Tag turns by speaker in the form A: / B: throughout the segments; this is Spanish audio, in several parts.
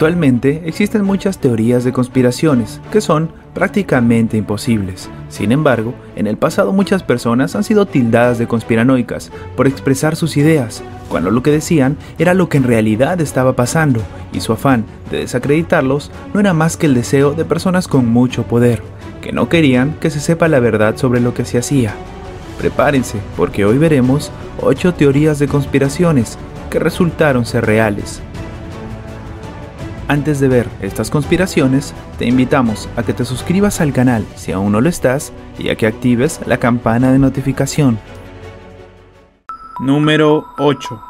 A: Actualmente existen muchas teorías de conspiraciones que son prácticamente imposibles. Sin embargo, en el pasado muchas personas han sido tildadas de conspiranoicas por expresar sus ideas, cuando lo que decían era lo que en realidad estaba pasando, y su afán de desacreditarlos no era más que el deseo de personas con mucho poder, que no querían que se sepa la verdad sobre lo que se hacía. Prepárense, porque hoy veremos 8 teorías de conspiraciones que resultaron ser reales. Antes de ver estas conspiraciones, te invitamos a que te suscribas al canal si aún no lo estás y a que actives la campana de notificación. Número 8.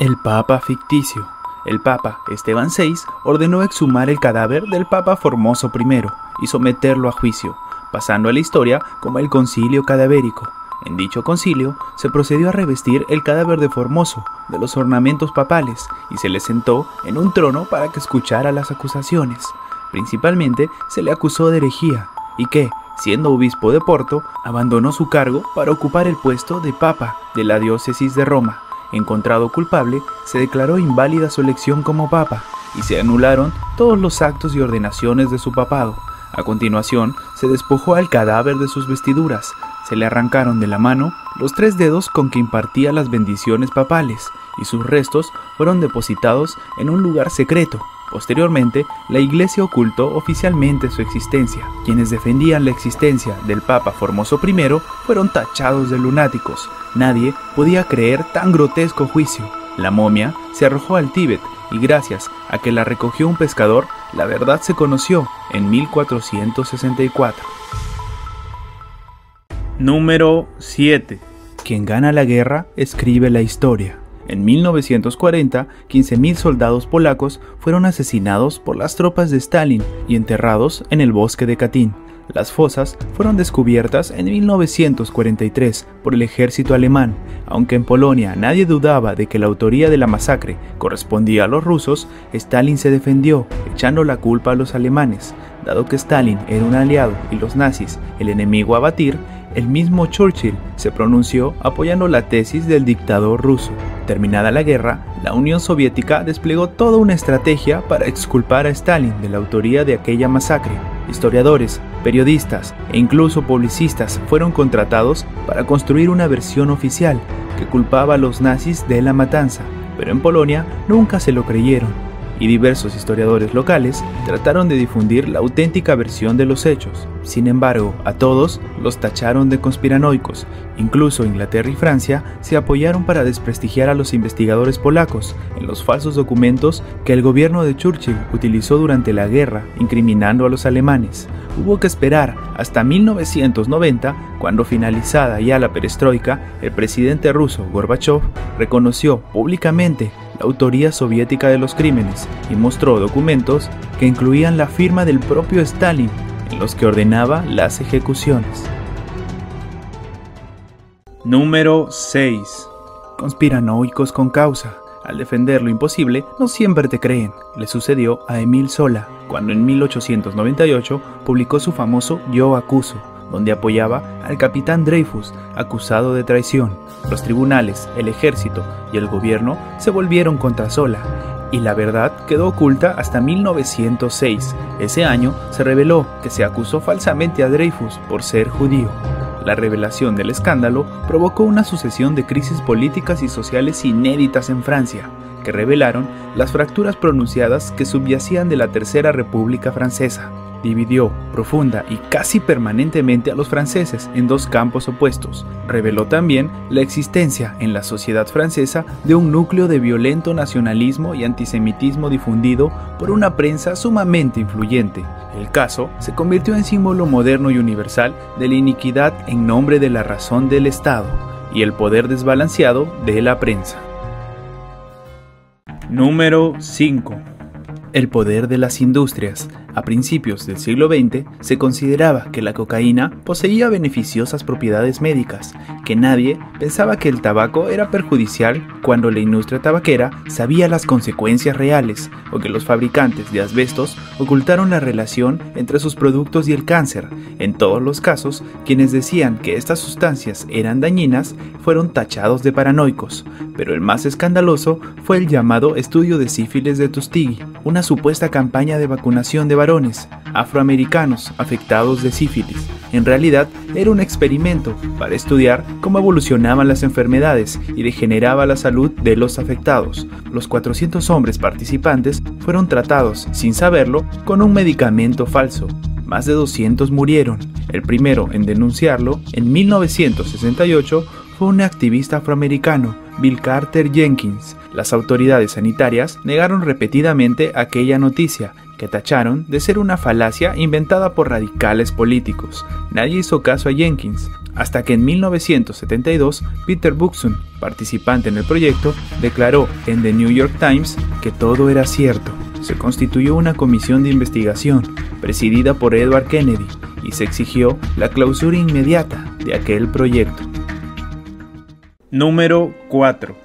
A: El Papa ficticio. El Papa Esteban VI ordenó exhumar el cadáver del Papa Formoso I y someterlo a juicio, pasando a la historia como el Concilio Cadavérico. En dicho concilio, se procedió a revestir el cadáver de Formoso de los ornamentos papales y se le sentó en un trono para que escuchara las acusaciones. Principalmente se le acusó de herejía y que, siendo obispo de Porto, abandonó su cargo para ocupar el puesto de papa de la diócesis de Roma. Encontrado culpable, se declaró inválida su elección como papa y se anularon todos los actos y ordenaciones de su papado. A continuación, se despojó al cadáver de sus vestiduras, se le arrancaron de la mano los 3 dedos con que impartía las bendiciones papales y sus restos fueron depositados en un lugar secreto. Posteriormente, la Iglesia ocultó oficialmente su existencia. Quienes defendían la existencia del Papa Formoso I fueron tachados de lunáticos. Nadie podía creer tan grotesco juicio. La momia se arrojó al Tíbet y gracias a que la recogió un pescador, la verdad se conoció en 1464. Número 7. Quien gana la guerra escribe la historia. En 1940, 15.000 soldados polacos fueron asesinados por las tropas de Stalin y enterrados en el bosque de Katyn. Las fosas fueron descubiertas en 1943 por el ejército alemán. Aunque en Polonia nadie dudaba de que la autoría de la masacre correspondía a los rusos, Stalin se defendió, echando la culpa a los alemanes. Dado que Stalin era un aliado y los nazis el enemigo a batir, el mismo Churchill se pronunció apoyando la tesis del dictador ruso. Terminada la guerra, la Unión Soviética desplegó toda una estrategia para exculpar a Stalin de la autoría de aquella masacre. Historiadores, periodistas e incluso publicistas fueron contratados para construir una versión oficial que culpaba a los nazis de la matanza, pero en Polonia nunca se lo creyeron, y diversos historiadores locales trataron de difundir la auténtica versión de los hechos. Sin embargo, a todos los tacharon de conspiranoicos. Incluso Inglaterra y Francia se apoyaron para desprestigiar a los investigadores polacos en los falsos documentos que el gobierno de Churchill utilizó durante la guerra, incriminando a los alemanes. Hubo que esperar hasta 1990, cuando finalizada ya la perestroika, el presidente ruso Gorbachov reconoció públicamente la autoría soviética de los crímenes y mostró documentos que incluían la firma del propio Stalin en los que ordenaba las ejecuciones. Número 6. Conspiranoicos con causa. Al defender lo imposible, no siempre te creen. Le sucedió a Émile Zola, cuando en 1898 publicó su famoso Yo acuso, donde apoyaba al capitán Dreyfus, acusado de traición. Los tribunales, el ejército y el gobierno se volvieron contra Zola, y la verdad quedó oculta hasta 1906. Ese año se reveló que se acusó falsamente a Dreyfus por ser judío. La revelación del escándalo provocó una sucesión de crisis políticas y sociales inéditas en Francia, que revelaron las fracturas pronunciadas que subyacían de la Tercera República Francesa. Dividió profunda y casi permanentemente a los franceses en 2 campos opuestos. Reveló también la existencia en la sociedad francesa de un núcleo de violento nacionalismo y antisemitismo difundido por una prensa sumamente influyente. El caso se convirtió en símbolo moderno y universal de la iniquidad en nombre de la razón del Estado y el poder desbalanceado de la prensa. Número 5. El poder de las industrias. A principios del siglo XX se consideraba que la cocaína poseía beneficiosas propiedades médicas, que nadie pensaba que el tabaco era perjudicial cuando la industria tabaquera sabía las consecuencias reales, o que los fabricantes de asbestos ocultaron la relación entre sus productos y el cáncer. En todos los casos, quienes decían que estas sustancias eran dañinas fueron tachados de paranoicos, pero el más escandaloso fue el llamado estudio de sífilis de Tuskegee, una supuesta campaña de vacunación de varones afroamericanos afectados de sífilis. En realidad era un experimento para estudiar cómo evolucionaban las enfermedades y degeneraba la salud de los afectados. Los 400 hombres participantes fueron tratados, sin saberlo, con un medicamento falso. Más de 200 murieron. El primero en denunciarlo, en 1968, fue un activista afroamericano, Bill Carter Jenkins. Las autoridades sanitarias negaron repetidamente aquella noticia, que tacharon de ser una falacia inventada por radicales políticos. Nadie hizo caso a Jenkins, hasta que en 1972 Peter Buxton, participante en el proyecto, declaró en The New York Times que todo era cierto. Se constituyó una comisión de investigación, presidida por Edward Kennedy, y se exigió la clausura inmediata de aquel proyecto. Número 4.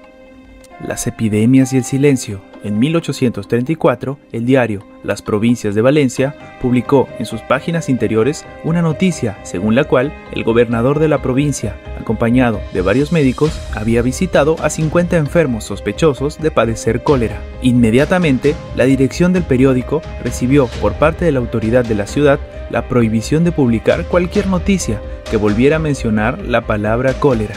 A: Las epidemias y el silencio. En 1834, el diario Las Provincias de Valencia publicó en sus páginas interiores una noticia según la cual el gobernador de la provincia, acompañado de varios médicos, había visitado a 50 enfermos sospechosos de padecer cólera. Inmediatamente, la dirección del periódico recibió por parte de la autoridad de la ciudad la prohibición de publicar cualquier noticia que volviera a mencionar la palabra cólera.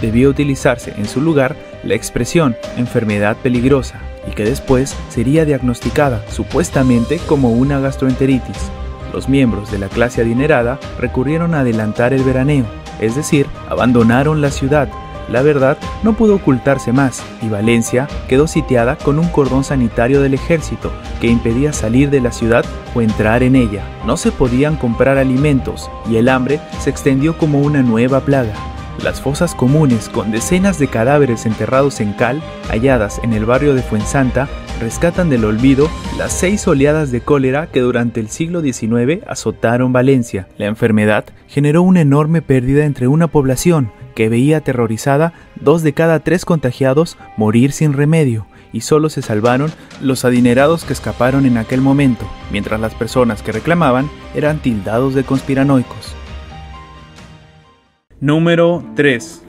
A: Debía utilizarse en su lugar la expresión enfermedad peligrosa, y que después sería diagnosticada supuestamente como una gastroenteritis. Los miembros de la clase adinerada recurrieron a adelantar el veraneo, es decir, abandonaron la ciudad. La verdad no pudo ocultarse más, y Valencia quedó sitiada con un cordón sanitario del ejército que impedía salir de la ciudad o entrar en ella. No se podían comprar alimentos, y el hambre se extendió como una nueva plaga. Las fosas comunes, con decenas de cadáveres enterrados en cal, halladas en el barrio de Fuensanta, rescatan del olvido las 6 oleadas de cólera que durante el siglo XIX azotaron Valencia. La enfermedad generó una enorme pérdida entre una población que veía aterrorizada 2 de cada 3 contagiados morir sin remedio, y solo se salvaron los adinerados que escaparon en aquel momento, mientras las personas que reclamaban eran tildados de conspiranoicos. Número 3.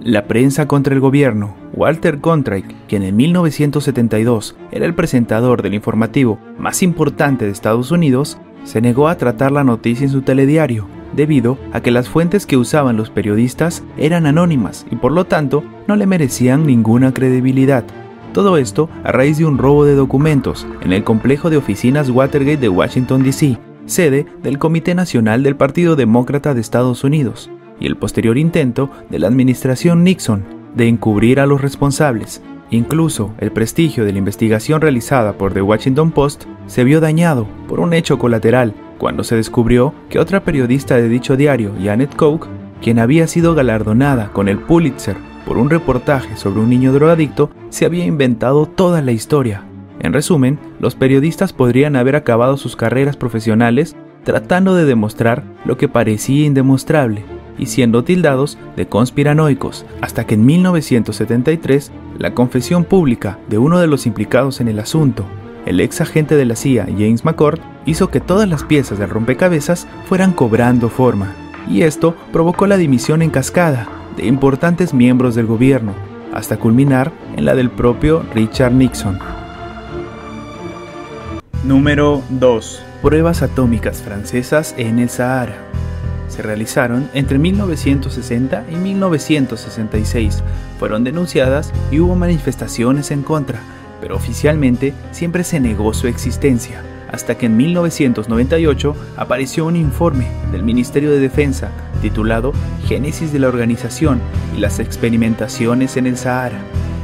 A: La prensa contra el gobierno. Walter Cronkite, quien en 1972 era el presentador del informativo más importante de Estados Unidos, se negó a tratar la noticia en su telediario, debido a que las fuentes que usaban los periodistas eran anónimas y por lo tanto no le merecían ninguna credibilidad. Todo esto a raíz de un robo de documentos en el complejo de oficinas Watergate de Washington, D.C., sede del Comité Nacional del Partido Demócrata de Estados Unidos, y el posterior intento de la administración Nixon de encubrir a los responsables. Incluso el prestigio de la investigación realizada por The Washington Post se vio dañado por un hecho colateral cuando se descubrió que otra periodista de dicho diario, Janet Coke, quien había sido galardonada con el Pulitzer por un reportaje sobre un niño drogadicto, se había inventado toda la historia. En resumen, los periodistas podrían haber acabado sus carreras profesionales tratando de demostrar lo que parecía indemostrable y siendo tildados de conspiranoicos, hasta que en 1973 la confesión pública de uno de los implicados en el asunto, el ex agente de la CIA James McCord, hizo que todas las piezas del rompecabezas fueran cobrando forma, y esto provocó la dimisión en cascada de importantes miembros del gobierno, hasta culminar en la del propio Richard Nixon. Número 2. Pruebas atómicas francesas en el Sahara. Se realizaron entre 1960 y 1966, fueron denunciadas y hubo manifestaciones en contra, pero oficialmente siempre se negó su existencia, hasta que en 1998 apareció un informe del Ministerio de Defensa titulado Génesis de la organización y las experimentaciones en el Sahara,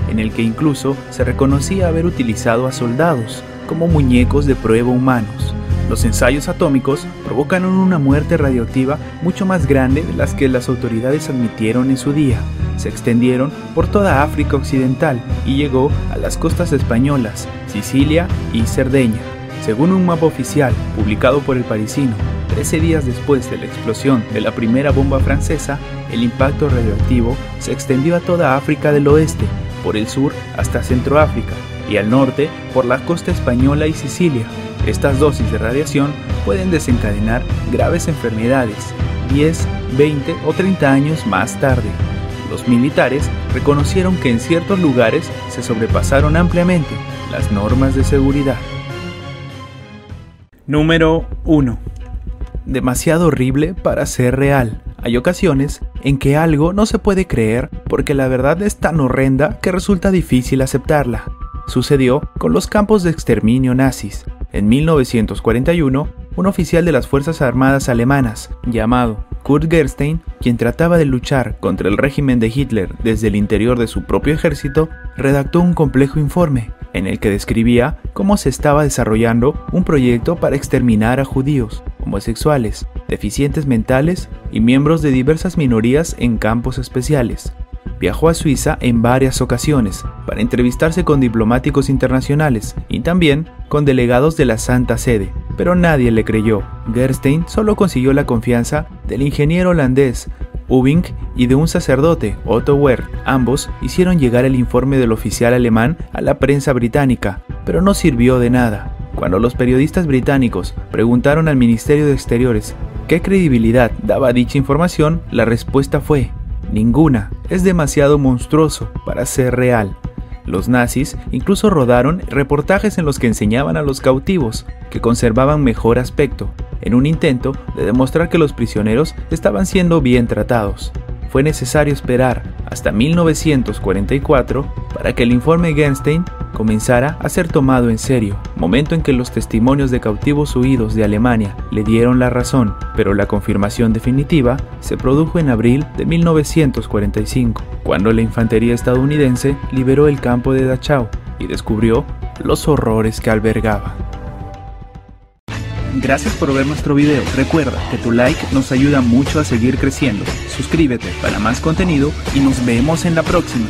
A: en el que incluso se reconocía haber utilizado a soldados como muñecos de prueba humanos. Los ensayos atómicos provocaron una muerte radioactiva mucho más grande de las que las autoridades admitieron en su día. Se extendieron por toda África Occidental y llegó a las costas españolas, Sicilia y Cerdeña. Según un mapa oficial publicado por El Parisino, 13 días después de la explosión de la primera bomba francesa, el impacto radioactivo se extendió a toda África del Oeste, por el sur hasta Centroáfrica, y al norte por la costa española y Sicilia. Estas dosis de radiación pueden desencadenar graves enfermedades 10, 20 o 30 años más tarde. Los militares reconocieron que en ciertos lugares se sobrepasaron ampliamente las normas de seguridad. Número 1. Demasiado horrible para ser real. Hay ocasiones en que algo no se puede creer porque la verdad es tan horrenda que resulta difícil aceptarla. Sucedió con los campos de exterminio nazis. En 1941, un oficial de las Fuerzas Armadas alemanas, llamado Kurt Gerstein, quien trataba de luchar contra el régimen de Hitler desde el interior de su propio ejército, redactó un complejo informe en el que describía cómo se estaba desarrollando un proyecto para exterminar a judíos, homosexuales, deficientes mentales y miembros de diversas minorías en campos especiales. Viajó a Suiza en varias ocasiones para entrevistarse con diplomáticos internacionales y también con delegados de la Santa Sede, pero nadie le creyó. Gerstein solo consiguió la confianza del ingeniero holandés Ubink y de un sacerdote, Otto Werth. Ambos hicieron llegar el informe del oficial alemán a la prensa británica, pero no sirvió de nada. Cuando los periodistas británicos preguntaron al Ministerio de Exteriores qué credibilidad daba dicha información, la respuesta fue: ninguna, es demasiado monstruoso para ser real. Los nazis incluso rodaron reportajes en los que enseñaban a los cautivos que conservaban mejor aspecto, en un intento de demostrar que los prisioneros estaban siendo bien tratados. Fue necesario esperar hasta 1944 para que el informe Gerstein comenzara a ser tomado en serio, momento en que los testimonios de cautivos huidos de Alemania le dieron la razón, pero la confirmación definitiva se produjo en abril de 1945, cuando la infantería estadounidense liberó el campo de Dachau y descubrió los horrores que albergaba. Gracias por ver nuestro video. Recuerda que tu like nos ayuda mucho a seguir creciendo. Suscríbete para más contenido y nos vemos en la próxima.